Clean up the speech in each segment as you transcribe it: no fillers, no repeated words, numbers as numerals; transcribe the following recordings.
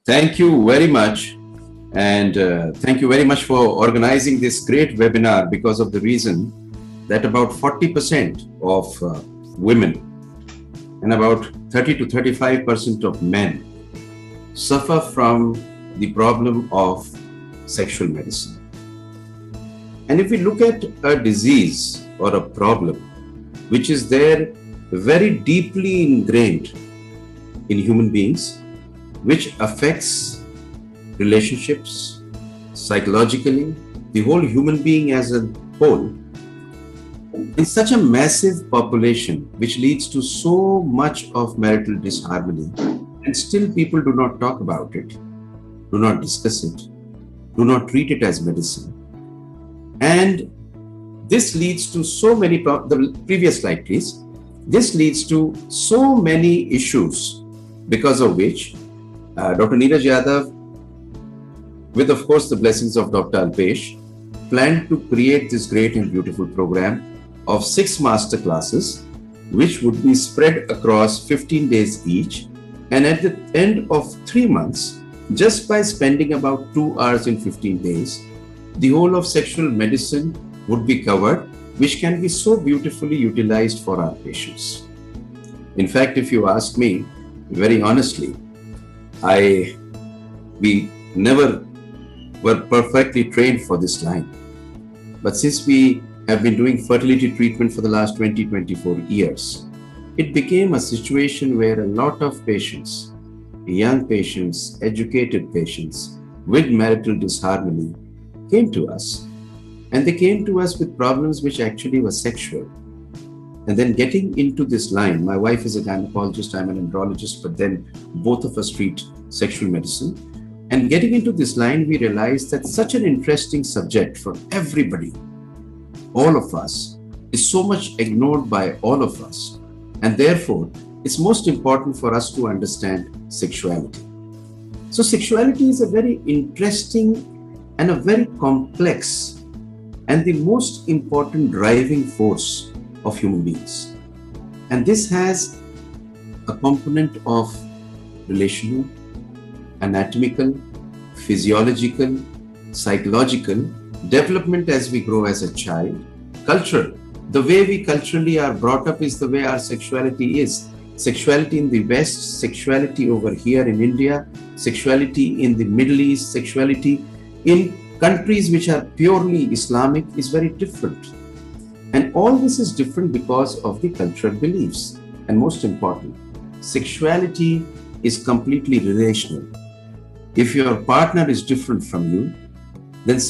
Thank you very much. And thank you very much for organizing this great webinar because of the reason that about 40% of women and about 30 to 35% of men suffer from the problem of sexual medicine. And if we look at a disease or a problem which is there very deeply ingrained in human beings, which affects relationships, psychologically, the whole human being as a whole, in such a massive population, which leads to so much of marital disharmony, and still people do not talk about it, do not discuss it, do not treat it as medicine. And this leads to so many, the previous slide please, this leads to so many issues because of which Dr. Neeraj Yadav, with of course the blessings of Dr. Alpesh, planned to create this great and beautiful program of 6 master classes, which would be spread across 15 days each. And at the end of 3 months, just by spending about 2 hours in 15 days, the whole of sexual medicine would be covered, which can be so beautifully utilized for our patients. In fact, if you ask me, very honestly, we never were perfectly trained for this line. But since we have been doing fertility treatment for the last 24 years, it became a situation where a lot of patients, young patients, educated patients with marital disharmony came to us. And they came to us with problems which actually were sexual. And then getting into this line, my wife is a gynecologist, I'm an andrologist, but then both of us treat sexual medicine. And getting into this line, we realized that such an interesting subject for everybody, all of us, is so much ignored by all of us. And therefore, it's most important for us to understand sexuality. So sexuality is a very interesting and a very complex and the most important driving force of human beings. And this has a component of relational, anatomical, physiological, psychological, development as we grow as a child, cultural. The way we culturally are brought up is the way our sexuality is. Sexuality in the West, sexuality over here in India, sexuality in the Middle East, sexuality in countries which are purely Islamic is very different. And all this is different because of the cultural beliefs. And most important, sexuality is completely relational. If your partner is different from you, then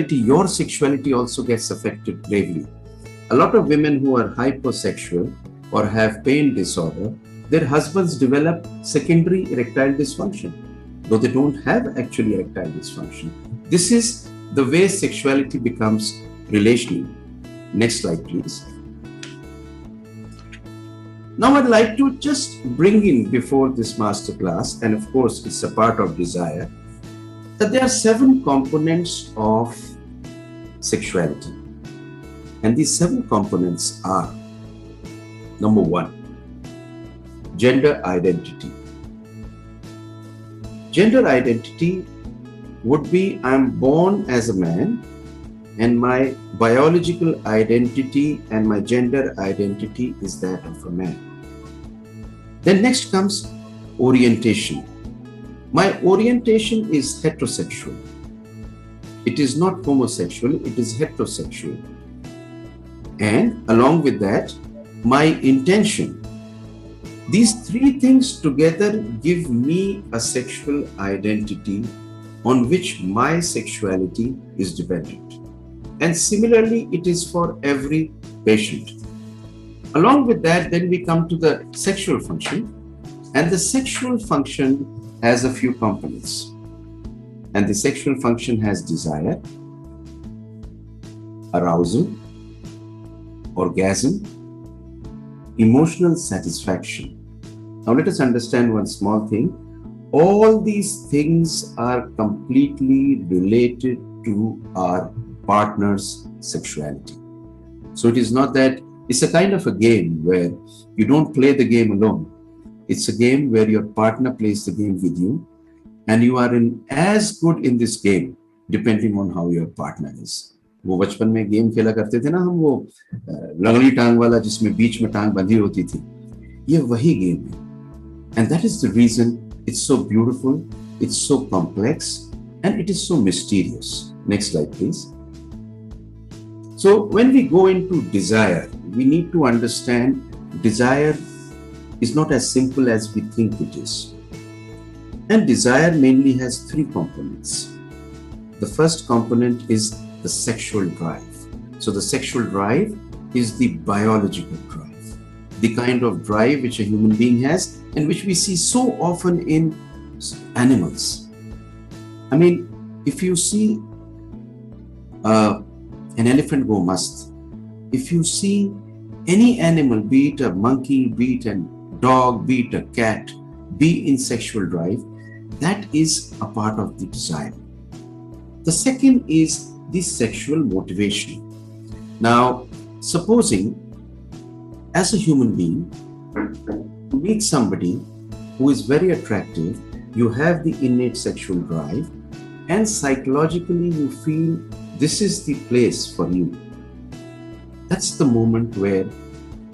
your sexuality also gets affected gravely. A lot of women who are hyposexual or have pain disorder, their husbands develop secondary erectile dysfunction, though they don't have actually erectile dysfunction. This is the way sexuality becomes relational. Next slide, please. Now I'd like to just bring in before this masterclass, and of course it's a part of desire, that there are 7 components of sexuality. And these 7 components are, number 1, gender identity. Gender identity would be I'm born as a man and my biological identity and my gender identity is that of a man. Then next comes orientation. My orientation is heterosexual. It is not homosexual, it is heterosexual. And along with that, my intention. These 3 things together give me a sexual identity on which my sexuality is dependent. And similarly, it is for every patient. Along with that, then we come to the sexual function. And the sexual function has a few components. And the sexual function has desire, arousal, orgasm, emotional satisfaction. Now let us understand one small thing. All these things are completely related to our partner's sexuality. So it is not that it's a kind of a game where you don't play the game alone. It's a game where your partner plays the game with you. and you are in as good in this game depending on how your partner is. वो बचपन में game खेला करते थे ना हम, वो लंगड़ी टांग वाला जिसमें बीच में टांग बंधी होती थी, ये वही गेम है. And that is the reason it's so beautiful, it's so complex, and it is so mysterious. Next slide, please. So when we go into desire, we need to understand desire is not as simple as we think it is. And desire mainly has three components. The first component is the sexual drive. So the sexual drive is the biological drive, the kind of drive which a human being has and which we see so often in animals. I mean, if you see an elephant go mast, if you see any animal, be it a monkey, be it a dog, be it a cat, be in sexual drive, that is a part of the desire. The second is the sexual motivation. Now, supposing as a human being, you meet somebody who is very attractive, you have the innate sexual drive, and psychologically you feel this is the place for you. That's the moment where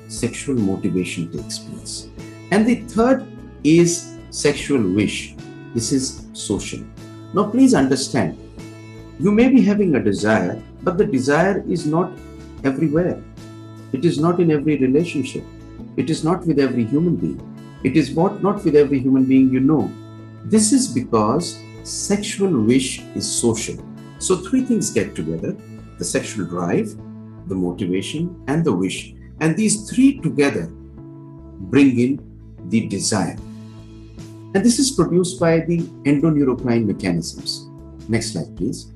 sexual motivation takes place. And the third is sexual wish. This is social. Now, please understand, you may be having a desire, but the desire is not everywhere. It is not in every relationship. It is not with every human being. It is not with every human being you know. This is because sexual wish is social. So three things get together: the sexual drive, the motivation, and the wish. And these three together bring in the desire. And this is produced by the endoneurocrine mechanisms. Next slide, please.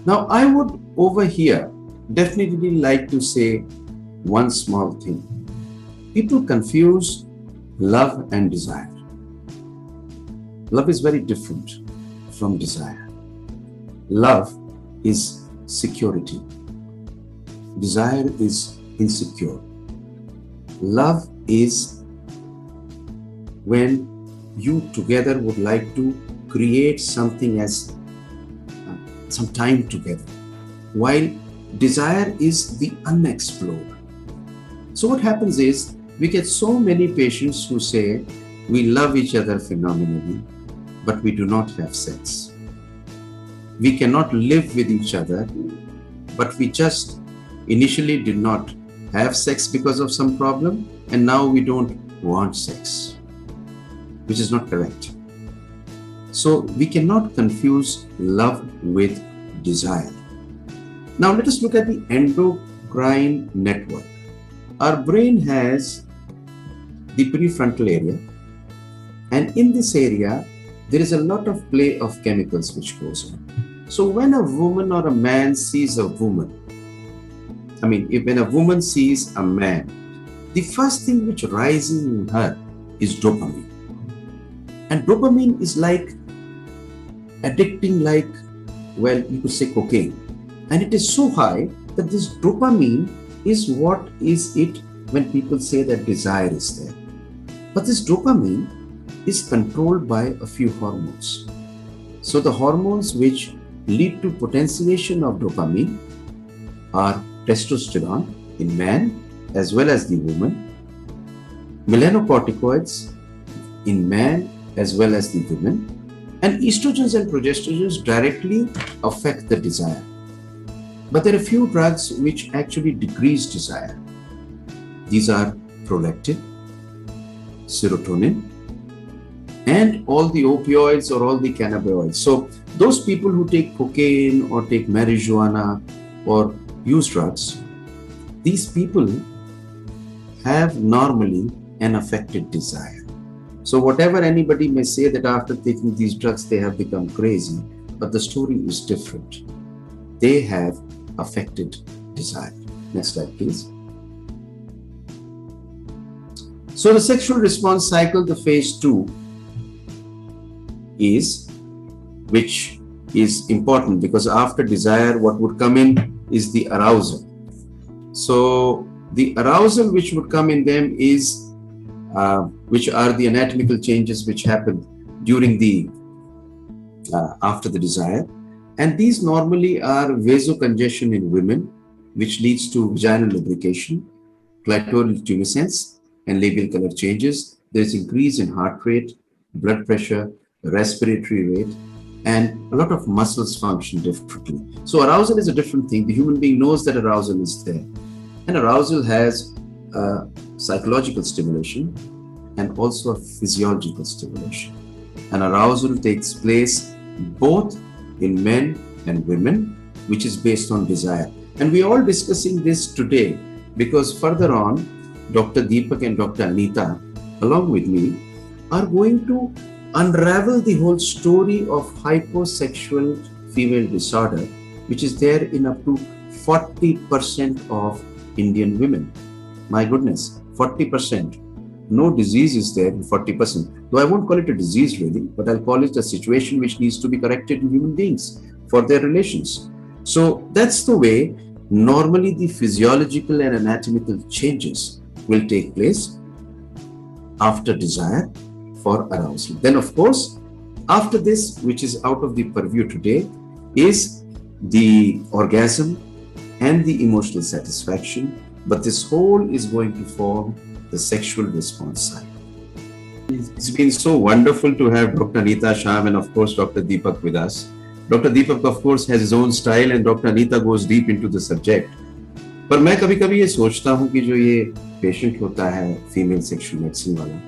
Now, I would over here definitely like to say one small thing. People confuse love and desire. Love is very different from desire. Love is security. Desire is insecure. Love is when you together would like to create something as some time together, while desire is the unexplored. So what happens is we get so many patients who say we love each other phenomenally, but we do not have sex. We cannot live with each other, but we just initially did not have sex because of some problem, and now we don't want sex, which is not correct. So we cannot confuse love with desire. Now let us look at the endocrine network. Our brain has the prefrontal area, and in this area there is a lot of play of chemicals which goes on. So when a woman or a man sees a woman, when a woman sees a man, the first thing which rises in her is dopamine. And dopamine is like addicting, like, well, you could say cocaine. And it is so high that this dopamine is what is it when people say that desire is there. But this dopamine is controlled by a few hormones. So the hormones which lead to potentiation of dopamine are testosterone in man as well as the woman, melanocorticoids in man as well as the women, and estrogens and progesterogens directly affect the desire. But there are few drugs which actually decrease desire. These are prolactin, serotonin, and all the opioids or all the cannabinoids. So those people who take cocaine or take marijuana or use drugs, these people have normally an affected desire. So whatever anybody may say that after taking these drugs they have become crazy, but the story is different. They have affected desire. Next slide, please. So the sexual response cycle, the phase 2 is, which is important because after desire what would come in is the arousal. So the arousal which would come in them is which are the anatomical changes which happen during the after the desire, and these normally are vasocongestion in women, which leads to vaginal lubrication, clitoral tumescence, and labial color changes. There's increase in heart rate, blood pressure, respiratory rate, and a lot of muscles function differently. So arousal is a different thing. The human being knows that arousal is there, and arousal has psychological stimulation and also a physiological stimulation. And arousal takes place both in men and women, which is based on desire. And we are all discussing this today because further on, Dr. Deepak and Dr. Anita, along with me, are going to unravel the whole story of hyposexual female disorder, which is there in up to 40% of Indian women. My goodness, 40%. No disease is there in 40%. Though I won't call it a disease really, but I'll call it a situation which needs to be corrected in human beings for their relations. So that's the way normally the physiological and anatomical changes will take place after desire for arousal. Then of course, after this, which is out of the purview today, is the orgasm and the emotional satisfaction. But this whole is going to form the sexual response side. It's been so wonderful to have Dr. Anita Sham and of course Dr. Deepak with us. Dr. Deepak of course has his own style and Dr. Anita goes deep into the subject. पर मैं कभी कभी ये सोचता हूँ कि जो ये पेशेंट होता है फीमेल सेक्सुअल मेडिसिन वाला,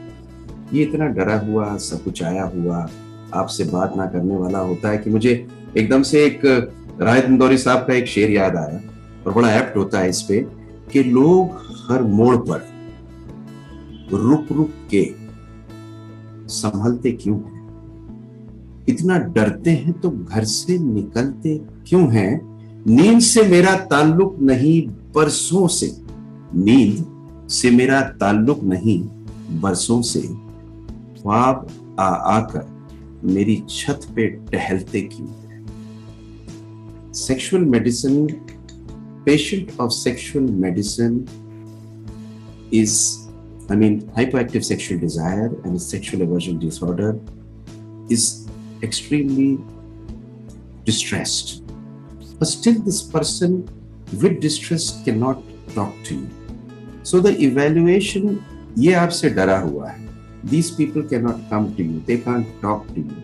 ये इतना डरा हुआ, सब कुछ आया हुआ, आपसे बात ना करने वाला होता है कि मुझे एकदम से एक राहत इंदौरी साहब का एक शेर याद आया और बड़ा एप्ट होता है इस पे कि लोग हर मोड़ पर रुक रुक के संभलते क्यों हैं? इतना डरते हैं तो घर से निकलते क्यों हैं? नींद से मेरा ताल्लुक नहीं बरसों से, नींद से मेरा ताल्लुक नहीं बरसों से, ख्वाब आ आकर मेरी छत पे टहलते क्यों? Sexual medicine, patient of sexual medicine is, hypoactive sexual desire and sexual aversion disorder is extremely distressed. But still this person with distress cannot talk to you. So the evaluation, ye aapse dara hua hai. These people cannot come to you, they can't talk to you,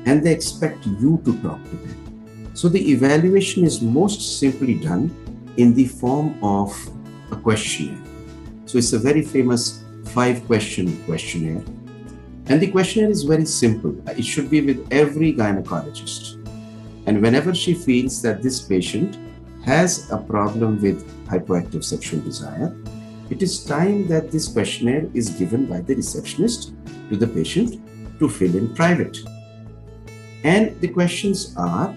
and they expect you to talk to them. So the evaluation is most simply done in the form of a questionnaire. So it's a very famous 5-question questionnaire. And the questionnaire is very simple. It should be with every gynecologist. And whenever she feels that this patient has a problem with hypoactive sexual desire, it is time that this questionnaire is given by the receptionist to the patient to fill in private. And the questions are,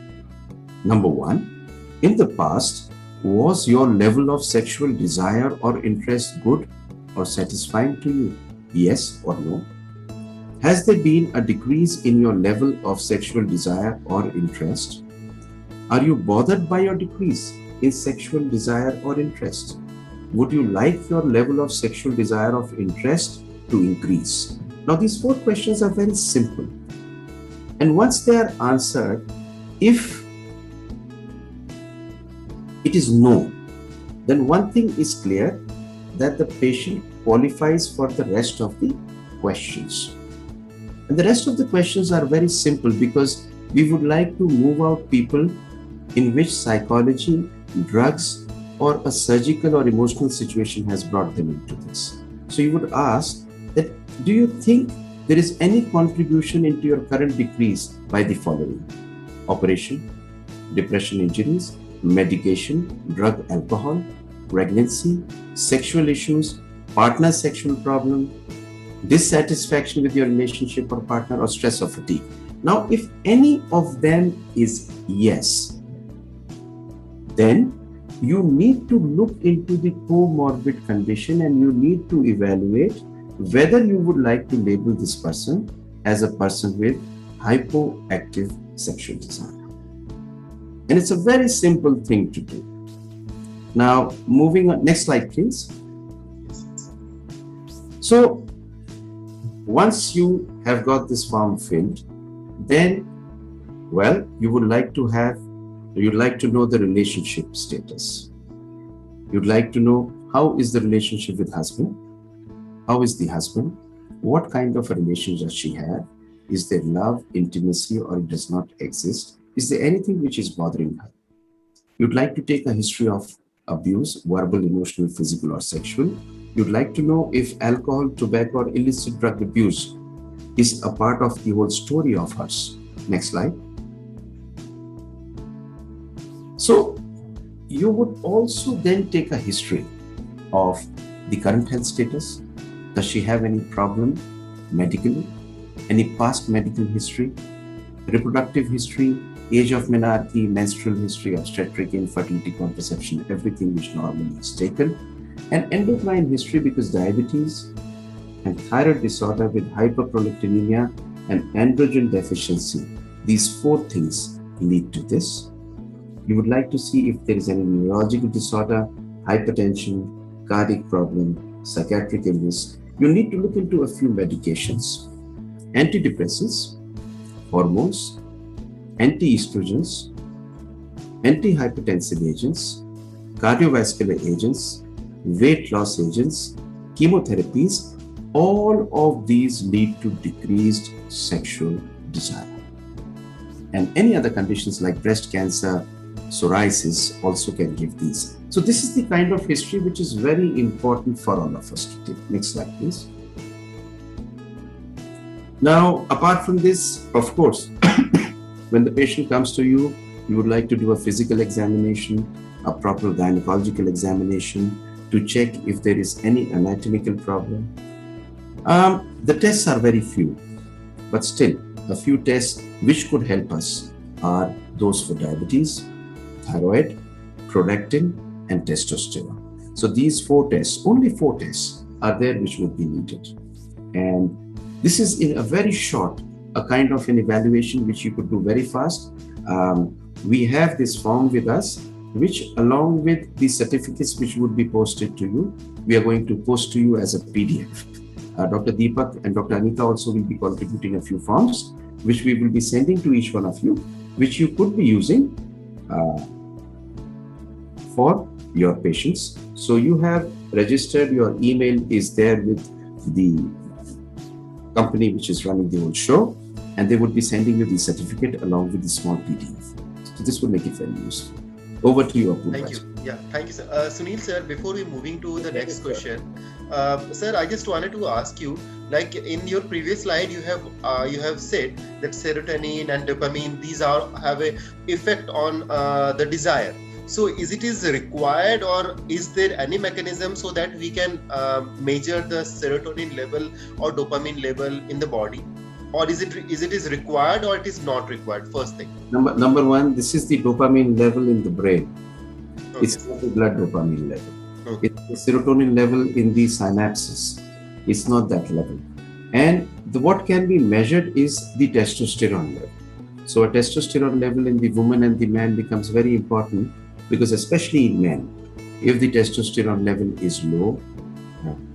number 1, in the past, was your level of sexual desire or interest good or satisfying to you? Yes or no? Has there been a decrease in your level of sexual desire or interest? Are you bothered by your decrease in sexual desire or interest? Would you like your level of sexual desire or interest to increase? Now, these 4 questions are very simple. And once they are answered, if it is no, then one thing is clear, that the patient qualifies for the rest of the questions. And the rest of the questions are very simple because we would like to move out people in which psychology, drugs, or a surgical or emotional situation has brought them into this. So you would ask that, do you think there is any contribution into your current decrease by the following: operation, depression injuries, medication, drug, alcohol, pregnancy, sexual issues, partner sexual problem, dissatisfaction with your relationship or partner, or stress or fatigue? Now, if any of them is yes, then you need to look into the comorbid condition and you need to evaluate whether you would like to label this person as a person with hypoactive sexual desire. And it's a very simple thing to do. Now, moving on, next slide, please. So, Once you have got this form filled, then, well, you'd like to know the relationship status. You'd like to know how is the relationship with husband? How is the husband? What kind of a relationship does she have? Is there love, intimacy, or it does not exist? Is there anything which is bothering her? You'd like to take a history of abuse, verbal, emotional, physical, or sexual. You'd like to know if alcohol, tobacco, or illicit drug abuse is a part of the whole story of hers. Next slide. So you would also then take a history of the current health status. Does she have any problem medically? Any past medical history? Reproductive history, age of menarche, menstrual history, obstetric, infertility, contraception, everything which normally is taken. And endocrine history, because diabetes and thyroid disorder with hyperprolactinemia and androgen deficiency, these four things lead to this. You would like to see if there is any neurological disorder, hypertension, cardiac problem, psychiatric illness. You need to look into a few medications: antidepressants, hormones, anti-estrogens, antihypertensive agents, cardiovascular agents, weight loss agents, chemotherapies. All of these lead to decreased sexual desire. And any other conditions like breast cancer, psoriasis also can give these. So this is the kind of history which is very important for all of us to take. Next slide, please. Now, apart from this, of course, when the patient comes to you, you would like to do a physical examination, a proper gynecological examination to check if there is any anatomical problem. The tests are very few, but still, a few tests which could help us are those for diabetes, thyroid, prolactin, and testosterone. So these four tests, only four tests are there which would be needed. And this is in a very short, a kind of an evaluation which you could do very fast. We have this form with us, which along with the certificates which would be posted to you, we are going to post to you as a PDF. Dr. Deepak and Dr. Anita also will be contributing a few forms, which we will be sending to each one of you, which you could be using for your patients. So you have registered, your email is there with the company which is running the whole show, and they would be sending you the certificate along with the small PDF. So this will make it very useful. Over to you, Apurva. Thank you. Yeah, thank you, sir. Sunil, sir, before we moving to the next question, sir, I just wanted to ask you, like in your previous slide, you have said that serotonin and dopamine, these have a effect on the desire. So is it required, or is there any mechanism so that we can measure the serotonin level or dopamine level in the body? Or is it required, or it is not required? First thing. Number one, this is the dopamine level in the brain. Okay. It's not the blood dopamine level. Okay. It's the serotonin level in the synapses. It's not that level. And what can be measured is the testosterone level. So a testosterone level in the woman and the man becomes very important, because especially in men, if the testosterone level is low,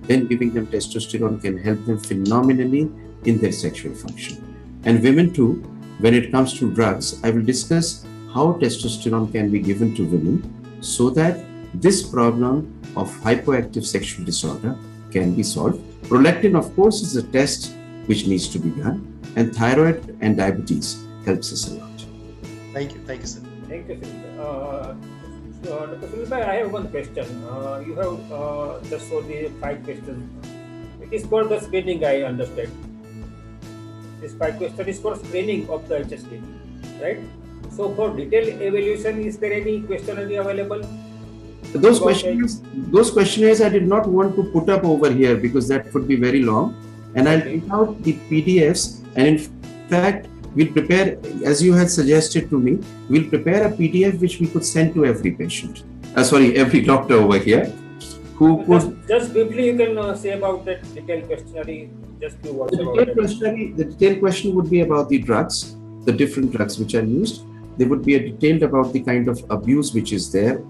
then giving them testosterone can help them phenomenally in their sexual function. And women too, when it comes to drugs, I will discuss how testosterone can be given to women so that this problem of hypoactive sexual disorder can be solved. Prolactin, of course, is a test which needs to be done, and thyroid and diabetes helps us a lot. Thank you, sir. Thank you, sir. Dr. Sunil, I have one question. You have just for the 5 questions. It is for the screening, I understand. This 5 question is for screening of the HSD, right? So for detailed evaluation, is there any questionnaire available? Those questionnaires I did not want to put up over here because that would be very long. And I'll print out the PDFs, and in fact, we'll prepare, as you had suggested to me, we'll prepare a PDF which we could send to every patient. Every doctor over here. Just briefly, you can say about that detailed questionnaire. Just few words about that. The detailed question would be about the drugs, the different drugs which are used. There would be a detailed about the kind of abuse which is there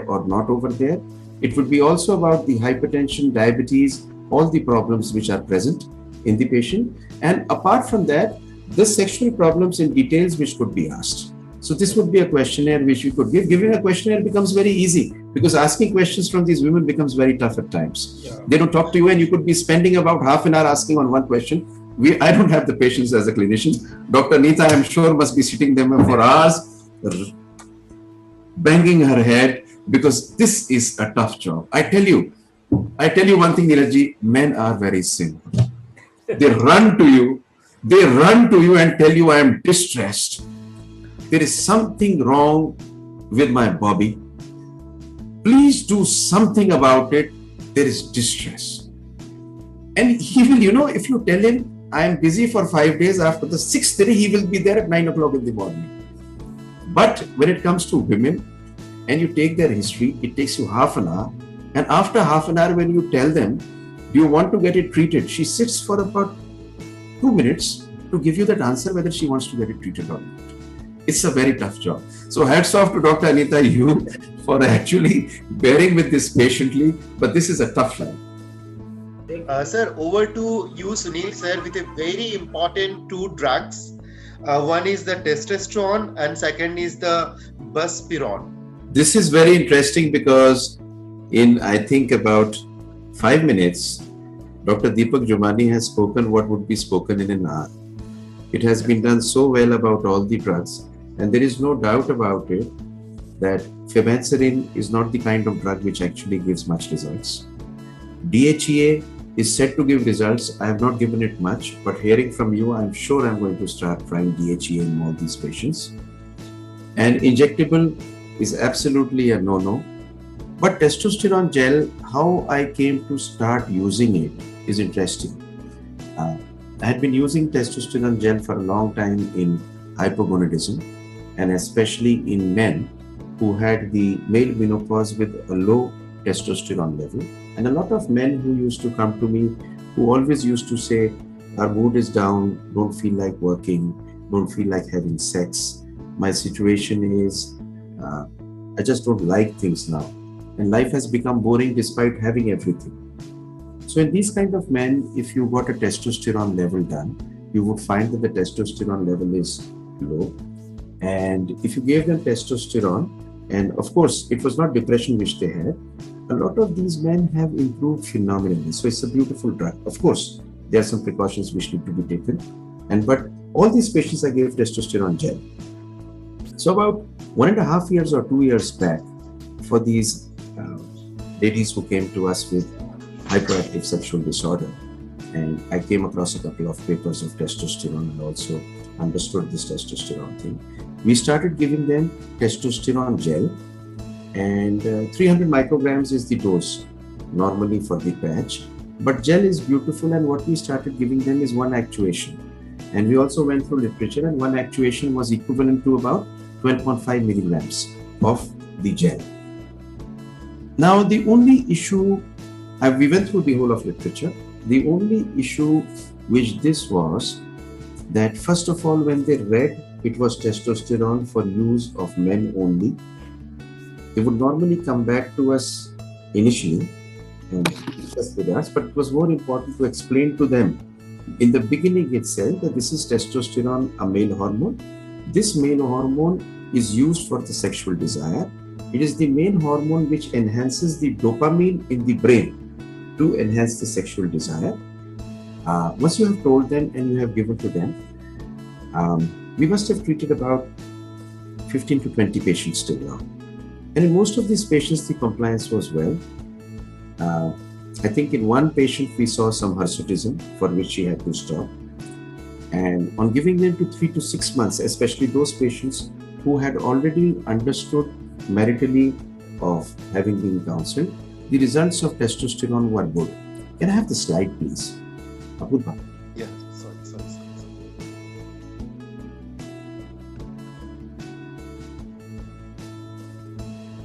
or not over there. It would be also about the hypertension, diabetes, all the problems which are present. in the patient. And apart from that, the sexual problems in details which could be asked. So this would be a questionnaire which you could give. Giving a questionnaire becomes very easy because asking questions from these women becomes very tough at times. Yeah. They don't talk to you and you could be spending about half an hour asking on one question. I don't have the patience as a clinician. Dr. Neeta, I'm sure, must be sitting there for hours, banging her head, because this is a tough job. I tell you one thing, Neeraj, men are very simple. They run to you and tell you, I am distressed. There is something wrong with my Bobby. Please do something about it. There is distress. And he will, if you tell him, I am busy for 5 days, after the 6th day, he will be there at 9 o'clock in the morning. But when it comes to women, and you take their history, it takes you half an hour. And after half an hour, when you tell them, do you want to get it treated? She sits for about 2 minutes to give you that answer whether she wants to get it treated or not. It's a very tough job. So hats off to Dr. Anita, you for actually bearing with this patiently, but this is a tough line. Sir, over to you, Sunil sir, with a very important 2 drugs. One is the testosterone and second is the buspirone. This is very interesting because in, I think, about 5 minutes, Dr. Deepak Jumani has spoken what would be spoken in an hour. It has been done so well about all the drugs, and there is no doubt about it that febanserin is not the kind of drug which actually gives much results. DHEA is said to give results. I have not given it much, but hearing from you, I'm sure I'm going to start trying DHEA in all these patients. And injectable is absolutely a no-no. But testosterone gel, how I came to start using it is interesting. I had been using testosterone gel for a long time in hypogonadism, and especially in men who had the male menopause with a low testosterone level. And a lot of men who used to come to me, who always used to say, our mood is down, don't feel like working, don't feel like having sex. My situation is, I just don't like things now. And life has become boring despite having everything. So in these kind of men, if you got a testosterone level done, you would find that the testosterone level is low. And if you gave them testosterone, and of course, it was not depression which they had, a lot of these men have improved phenomenally. So it's a beautiful drug. Of course, there are some precautions which need to be taken. But all these patients I gave testosterone gel. So about 1.5 years or 2 years back, for these ladies who came to us with hyperactive sexual disorder, and I came across a couple of papers of testosterone and also understood this testosterone thing. We started giving them testosterone gel, and 300 micrograms is the dose normally for the patch. But gel is beautiful, and what we started giving them is one actuation. And we also went through literature, and one actuation was equivalent to about 12.5 milligrams of the gel. Now, the only issue, we went through the whole of literature. The only issue which this was that, first of all, when they read it was testosterone for use of men only, they would normally come back to us initially and discuss with us, but it was more important to explain to them in the beginning itself that this is testosterone, a male hormone. This male hormone is used for the sexual desire. It is the main hormone which enhances the dopamine in the brain to enhance the sexual desire. Once you have told them and you have given to them, we must have treated about 15 to 20 patients till now. And in most of these patients, the compliance was well. I think in one patient, we saw some hirsutism for which she had to stop. And on giving them to 3 to 6 months, especially those patients who had already understood maritally of having been counseled, the results of testosterone were good. Can I have the slide, please? Apurva. Yeah, sorry.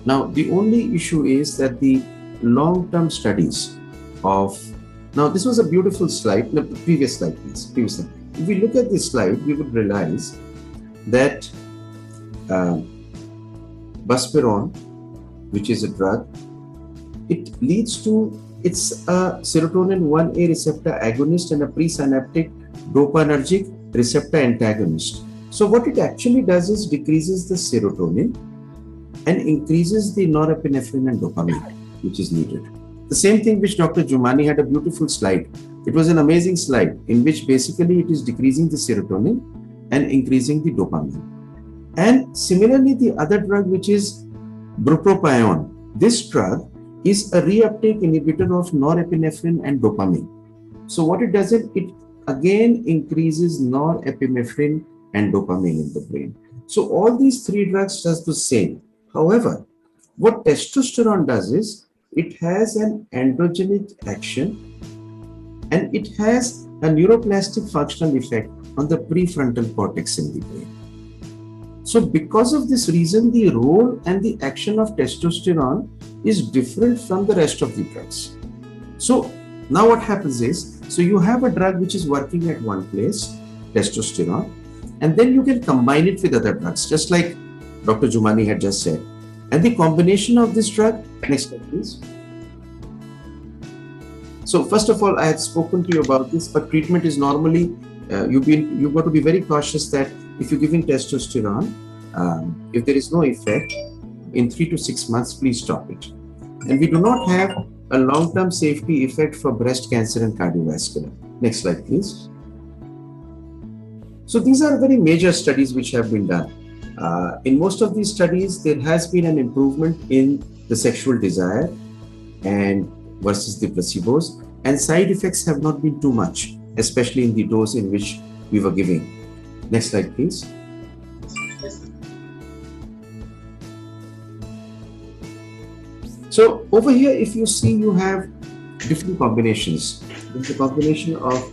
Now, the only issue is that the long-term studies of, now this was a beautiful slide, no, previous slide please, previous slide. If we look at this slide, we would realize that buspirone, which is a drug, it leads to it's a serotonin 1A receptor agonist and a presynaptic dopaminergic receptor antagonist. So what it actually does is decreases the serotonin and increases the norepinephrine and dopamine, which is needed. The same thing which Dr. Jumani had a beautiful slide. It was an amazing slide in which basically it is decreasing the serotonin and increasing the dopamine. And similarly, the other drug, which is bupropion, this drug is a reuptake inhibitor of norepinephrine and dopamine. So what it does is it again increases norepinephrine and dopamine in the brain. So all these three drugs does the same. However, what testosterone does is it has an androgenic action and it has a neuroplastic functional effect on the prefrontal cortex in the brain. So because of this reason, the role and the action of testosterone is different from the rest of the drugs. So now what happens is, so you have a drug which is working at one place, testosterone, and then you can combine it with other drugs, just like Dr. Jumani had just said. And the combination of this drug, next slide please. So first of all, I had spoken to you about this, but treatment is normally, you've got to be very cautious that if you're giving testosterone, if there is no effect, in 3 to 6 months, please stop it. And we do not have a long-term safety effect for breast cancer and cardiovascular. Next slide, please. So these are very major studies which have been done. In most of these studies, there has been an improvement in the sexual desire and versus the placebos, and side effects have not been too much, especially in the dose in which we were giving. Next slide, please. So over here, if you see, you have different combinations. There's a combination of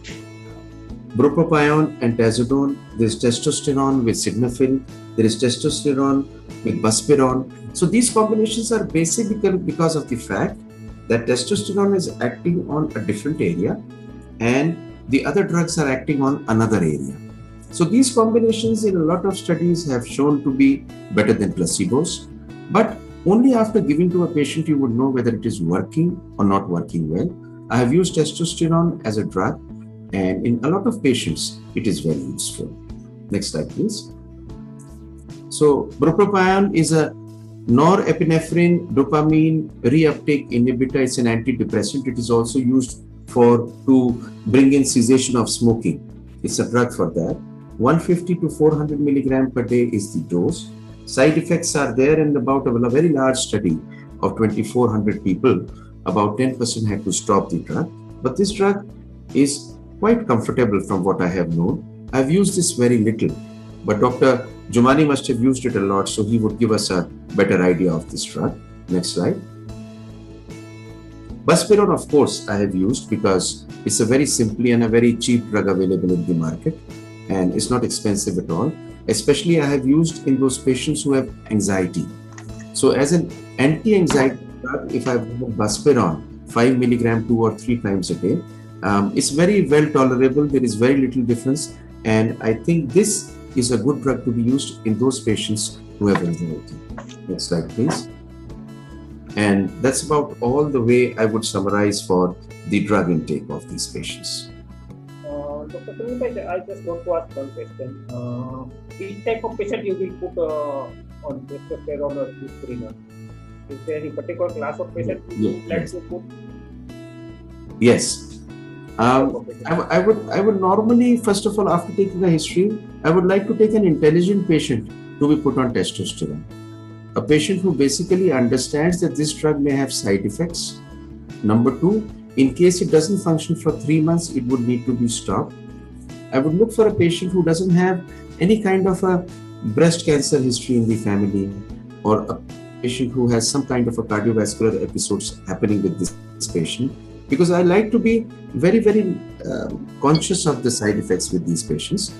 bupropion and tazodone. There's testosterone with sildenafil. There is testosterone with buspirone. So these combinations are basically because of the fact that testosterone is acting on a different area and the other drugs are acting on another area. So these combinations in a lot of studies have shown to be better than placebos, but only after giving to a patient you would know whether it is working or not working well. I have used testosterone as a drug, and in a lot of patients it is very useful. Next slide, please. So bupropion is a norepinephrine dopamine reuptake inhibitor. It's an antidepressant. It is also used to bring in cessation of smoking. It's a drug for that. 150 to 400 milligram per day is the dose. Side effects are there, and about a very large study of 2,400 people, about 10% had to stop the drug. But this drug is quite comfortable from what I have known. I've used this very little, but Dr. Jumani must have used it a lot, so he would give us a better idea of this drug. Next slide. Buspirone, of course, I have used because it's a very simply and a very cheap drug available in the market, and it's not expensive at all. Especially I have used in those patients who have anxiety. So as an anti-anxiety drug, if I have buspirone, 5 milligram 2 or 3 times a day, it's very well tolerable. There is very little difference. And I think this is a good drug to be used in those patients who have anxiety. Next slide, please. And that's about all the way I would summarize for the drug intake of these patients. Dr. Sunil, I just want to ask one question. Which type of patient you will put on testosterone or buspirone? Is there any particular class of patient you would like to put? Yes. I would normally, first of all, after taking a history, I would like to take an intelligent patient to be put on testosterone. A patient who basically understands that this drug may have side effects. Number 2, in case it doesn't function for 3 months, it would need to be stopped. I would look for a patient who doesn't have any kind of a breast cancer history in the family, or a patient who has some kind of a cardiovascular episodes happening with this patient, because I like to be very, very conscious of the side effects with these patients.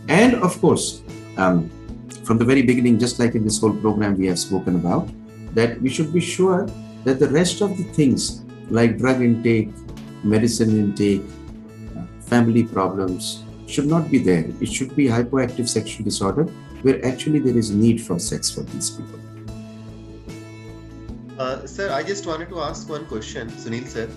And of course, from the very beginning, just like in this whole program we have spoken about, that we should be sure that the rest of the things like drug intake, medicine intake, family problems should not be there. It should be hypoactive sexual disorder where actually there is need for sex for these people. Sir, I just wanted to ask one question, Sunil sir.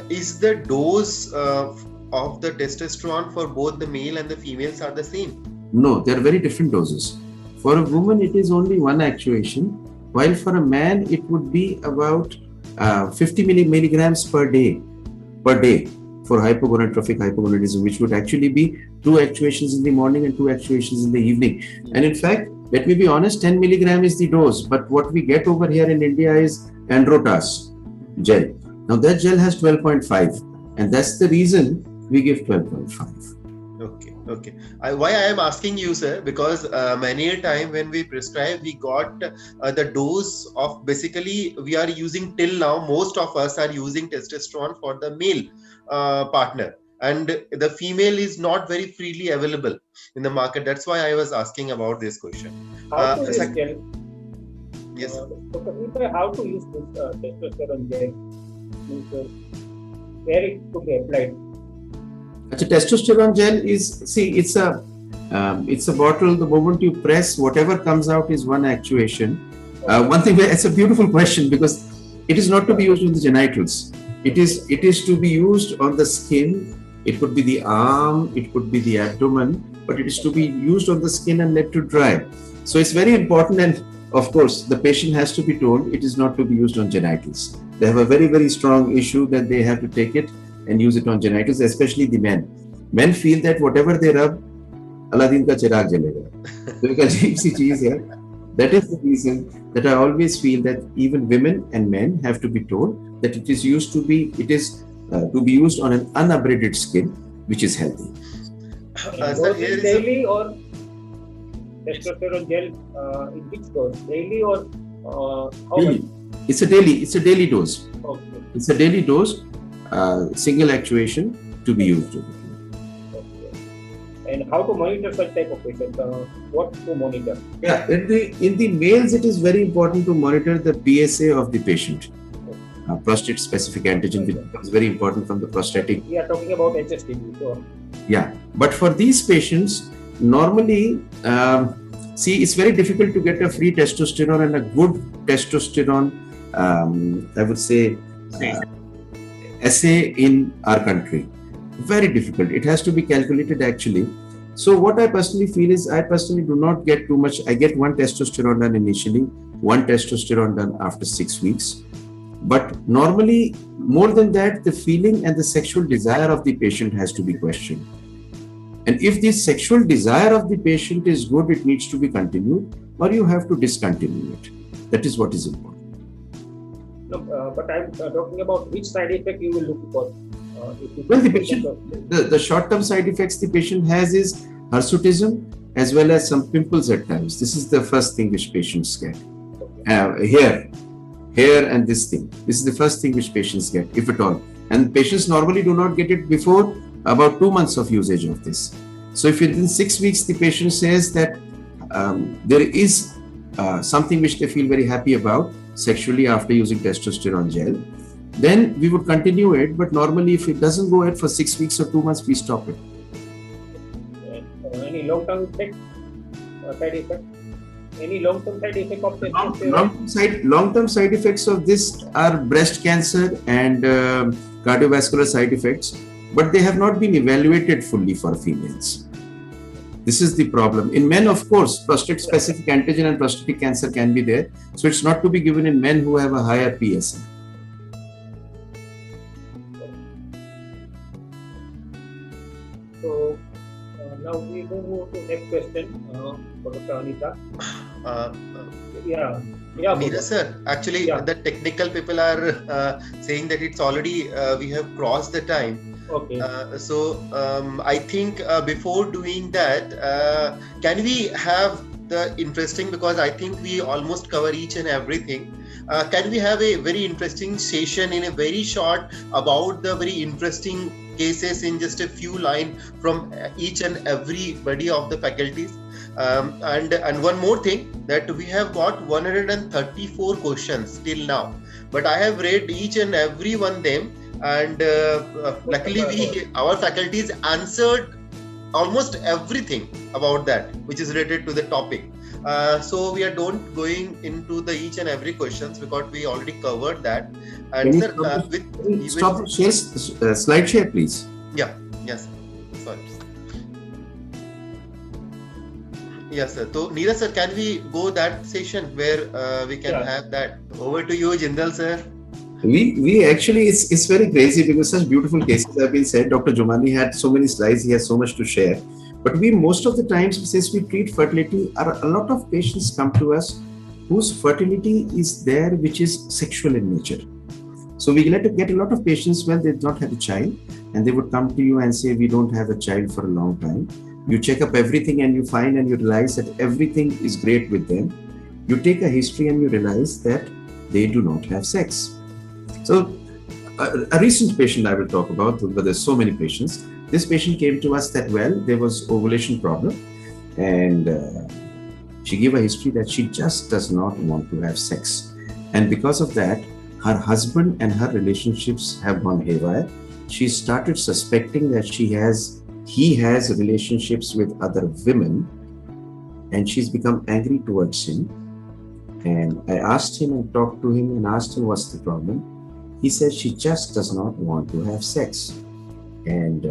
Is the dose of the testosterone for both the male and the females are the same? No, they are very different doses. For a woman, it is only one actuation, while for a man, it would be about 50 milligrams per day for hypogonadotrophic hypogonadism, which would actually be 2 actuations in the morning and 2 actuations in the evening. And in fact, let me be honest, 10 milligram is the dose, but what we get over here in India is Androtas gel. Now that gel has 12.5, and that's the reason we give 12.5. Okay. Why I am asking you, sir, because many a time when we prescribe, we got the dose of, basically we are using till now, most of us are using testosterone for the male partner, and the female is not very freely available in the market. That's why I was asking about this question. How to use gel? Yes. How to use this testosterone gel? Where it could be applied? So testosterone gel is, see, it's a bottle. The moment you press, whatever comes out is one actuation. One thing, it's a beautiful question because it is not to be used on the genitals. It is to be used on the skin. It could be the arm, it could be the abdomen, but it is to be used on the skin and let to dry. So it's very important, and of course, the patient has to be told it is not to be used on genitals. They have a very, very strong issue that they have to take it and use it on genitals, especially the men. Men feel that whatever they rub, Aladdin ka chirag jalega. So एक अजीब सी चीज है. That is the reason that I always feel that even women and men have to be told that it is to be used on an unabraded skin, which is healthy. Sir, here is daily or testosterone gel in which dose? Daily or how Daily. much? It's a daily dose. Okay. It's a daily dose, single actuation to be used. Okay. And how to monitor such type of patient? What to monitor? Yeah, in the males, it is very important to monitor the PSA of the patient, prostate specific antigen, which becomes very important from the prostatic. We are talking about HSTP. So Yeah, but for these patients, normally, see, it's very difficult to get a free testosterone and a good testosterone, I would say, assay in our country. Very difficult. It has to be calculated actually. So what I personally feel is, I personally do not get too much. I get one testosterone done initially, one testosterone done after 6 weeks. But normally, more than that, the feeling and the sexual desire of the patient has to be questioned. And if the sexual desire of the patient is good, it needs to be continued, or you have to discontinue it. That is what is important. no, but I'm talking about which side effect you will look for. Well, the short-term side effects the patient has is hirsutism as well as some pimples at times. This is the first thing which patients get. Hair and this thing. This is the first thing which patients get, if at all. And patients normally do not get it before about 2 months of usage of this. So if within 6 weeks the patient says that there is something which they feel very happy about sexually after using testosterone gel, then we would continue it. But normally if it doesn't go ahead for 6 weeks or 2 months, we stop it. Any long-term effect, side effect? Any long-term side effect of testosterone? Long-term side effects of this are breast cancer and cardiovascular side effects, but they have not been evaluated fully for females. This is the problem. In men, of course, prostate-specific antigen and prostatic cancer can be there. So it's not to be given in men who have a higher PSA. So now we move to next question for Dr. Anita. Neeraj sir, actually the technical people are saying that it's already we have crossed the time. Okay. So I think before doing that, can we have the interesting, because I think we almost cover each and everything. Can we have a very interesting session in a very short about the very interesting cases in just a few lines from each and everybody of the faculties? And one more thing, that we have got 134 questions till now, but I have read each and every one them, and luckily our faculties answered almost everything about that which is related to the topic. So we are don't going into the each and every questions because we already covered that. Can And you sir, stop the slide share, please? yeah, yes, sorry. Yes, sir. So Neeraj sir, can we go that session where we can have that? Over to you, Jindal sir. We actually, it's very crazy because such beautiful cases have been said. Dr. Jomani had so many slides, he has so much to share. But we, most of the times, since we treat fertility, a lot of patients come to us whose fertility is there, which is sexual in nature. So we get a lot of patients when they do not have a child, and they would come to you and say, we don't have a child for a long time. You check up everything and you find and you realize that everything is great with them. You take a history and you realize that they do not have sex. So a recent patient I will talk about, but there's so many patients. This patient came to us that, well, there was ovulation problem, and she gave a history that she just does not want to have sex. And because of that, her husband and her relationships have gone haywire. She started suspecting that he has relationships with other women, and she's become angry towards him. And I asked him and talked to him and asked him what's the problem. He said she just does not want to have sex. And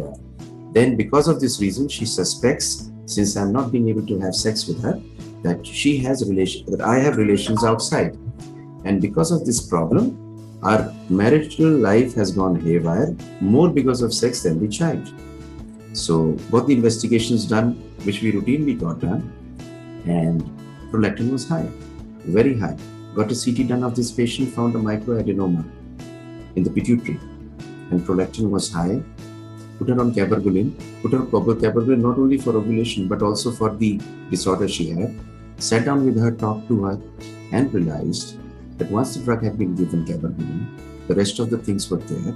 then because of this reason, she suspects, since I'm not being able to have sex with her, that that I have relations outside. And because of this problem, our marital life has gone haywire, more because of sex than the child. So both the investigations done, which we routinely got done, and prolactin was high, very high. Got a CT done of this patient, found a microadenoma in the pituitary, and prolactin was high. Put her on cabergoline, cabergoline not only for ovulation but also for the disorder she had. Sat down with her, talked to her, and realized that once the drug had been given, cabergoline, the rest of the things were there.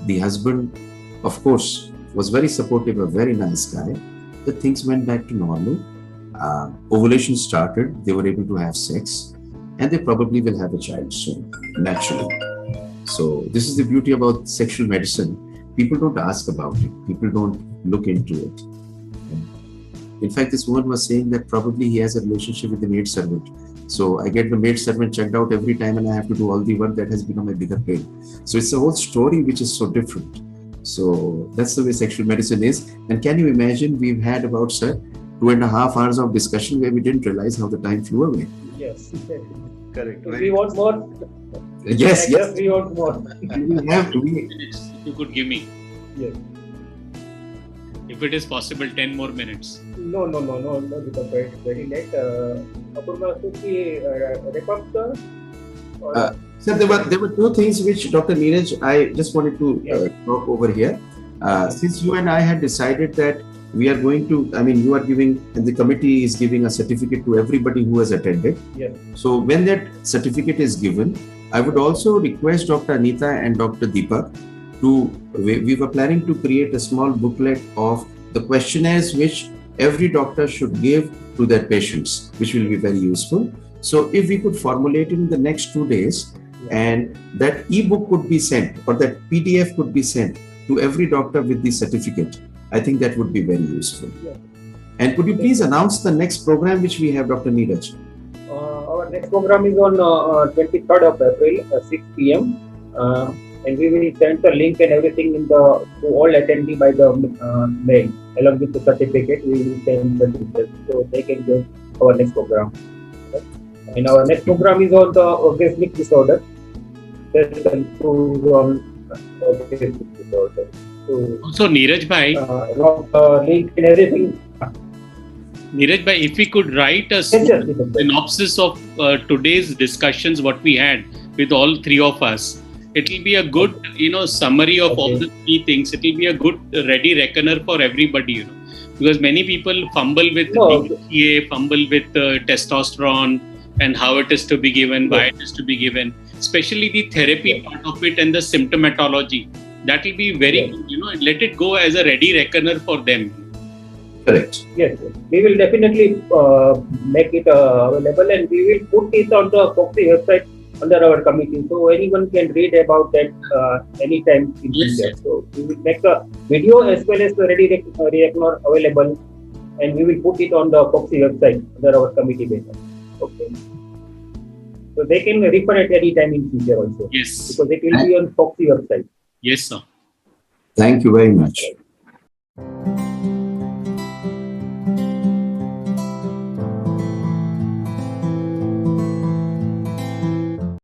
The husband, of course, was very supportive, a very nice guy. The things went back to normal. Ovulation started, they were able to have sex, and they probably will have a child soon, naturally. So this is the beauty about sexual medicine. People don't ask about it. People don't look into it. In fact, this woman was saying that probably he has a relationship with the maid servant. So I get the maid servant checked out every time and I have to do all the work. That has become a bigger pain. So it's a whole story which is so different. So that's the way sexual medicine is. And can you imagine, we've had about, sir, 2.5 hours of discussion where we didn't realize how the time flew away. Yes. Correct. We want more. Yes. We want more. Minutes, if you could give me. Yes. If it is possible, 10 more minutes. No, because it's very late. Apurva, should we wrap up, sir? Sir, there were two things which Dr. Neeraj, I just wanted to talk over here. Since you and I had decided that we are going to, you are giving, and the committee is giving a certificate to everybody who has attended. Yes. So when that certificate is given, I would also request Dr. Anita and Dr. Deepak we were planning to create a small booklet of the questionnaires which every doctor should give to their patients, which will be very useful. So if we could formulate it in the next 2 days, and that ebook could be sent, or that PDF could be sent to every doctor with the certificate, I think that would be very useful. Yeah. And could you please announce the next program which we have, Dr. Neeraj? Our next program is on 23rd of April, 6 p.m. And we will send the link and everything to all attendee by the mail. Along with the certificate, we will send the details so they can go our next program. Okay? And our next program is on the orgasmic disorder. So Neeraj bhai, link and everything. Neeraj bhai, if we could write a synopsis of today's discussions, what we had with all three of us, it will be a good, summary of all the three things. It will be a good ready reckoner for everybody, because many people fumble with DHEA, fumble with testosterone and how it is to be given, why it is to be given, especially the therapy part of it and the symptomatology. That will be very good, let it go as a ready reckoner for them. Correct. Yes, we will definitely make it available, and we will put it on the FOGSI website under our committee, so anyone can read about that anytime in future. So we will make a video as well as the ready reckoner available and we will put it on the FOXI website under our committee banner. Okay. So they can refer at any time in future also. Yes. Because it will be on FOXI website. Yes, sir. Thank you very much.